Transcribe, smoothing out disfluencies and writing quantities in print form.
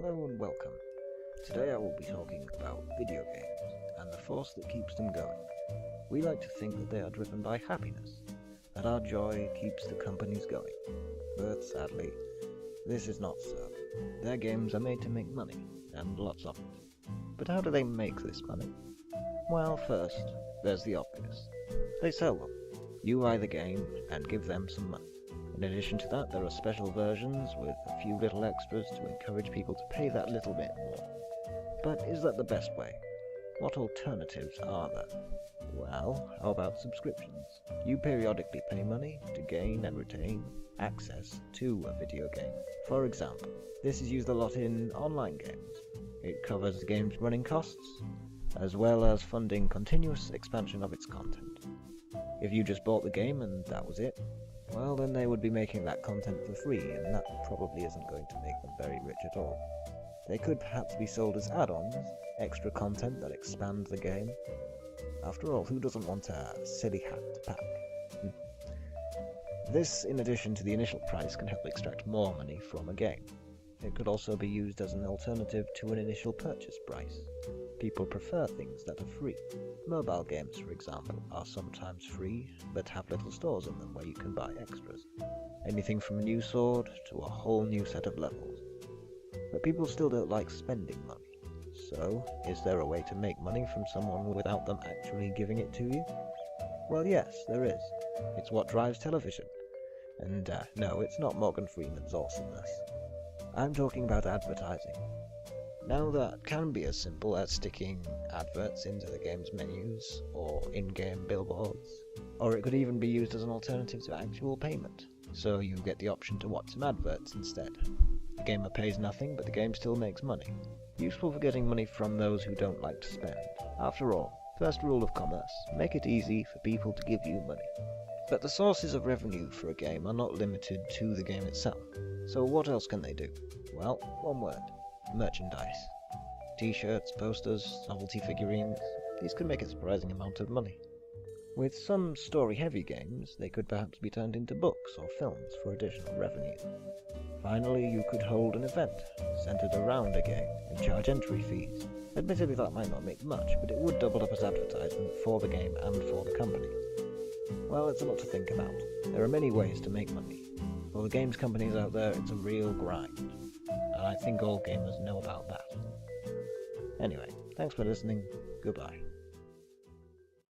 Hello and welcome. Today I will be talking about video games and the force that keeps them going. We like to think that they are driven by happiness, that our joy keeps the companies going. But sadly, this is not so. Their games are made to make money, and lots of it. But how do they make this money? Well, first, there's the obvious. They sell them. You buy the game and give them some money. In addition to that, there are special versions with a few little extras to encourage people to pay that little bit more. But is that the best way? What alternatives are there? Well, how about subscriptions? You periodically pay money to gain and retain access to a video game. For example, this is used a lot in online games. It covers the game's running costs, as well as funding continuous expansion of its content. If you just bought the game and that was it, well, then they would be making that content for free, and that probably isn't going to make them very rich at all. They could perhaps be sold as add-ons, extra content that expand the game. After all, who doesn't want a silly hat to pack? This, in addition to the initial price, can help extract more money from a game. It could also be used as an alternative to an initial purchase price. People prefer things that are free. Mobile games, for example, are sometimes free, but have little stores in them where you can buy extras. Anything from a new sword to a whole new set of levels. But people still don't like spending money. So, is there a way to make money from someone without them actually giving it to you? Well, yes, there is. It's what drives television. And no, it's not Morgan Freeman's awesomeness. I'm talking about advertising. Now that can be as simple as sticking adverts into the game's menus or in-game billboards, or it could even be used as an alternative to actual payment, so you get the option to watch some adverts instead. The gamer pays nothing, but the game still makes money. Useful for getting money from those who don't like to spend. After all, first rule of commerce, make it easy for people to give you money. But the sources of revenue for a game are not limited to the game itself. So what else can they do? Well, one word. Merchandise. T-shirts, posters, novelty figurines. These could make a surprising amount of money. With some story-heavy games, they could perhaps be turned into books or films for additional revenue. Finally, you could hold an event centered around a game and charge entry fees. Admittedly, that might not make much, but it would double up as advertisement for the game and for the company. Well, it's a lot to think about. There are many ways to make money. For the games companies out there, it's a real grind. And I think all gamers know about that. Anyway, thanks for listening. Goodbye.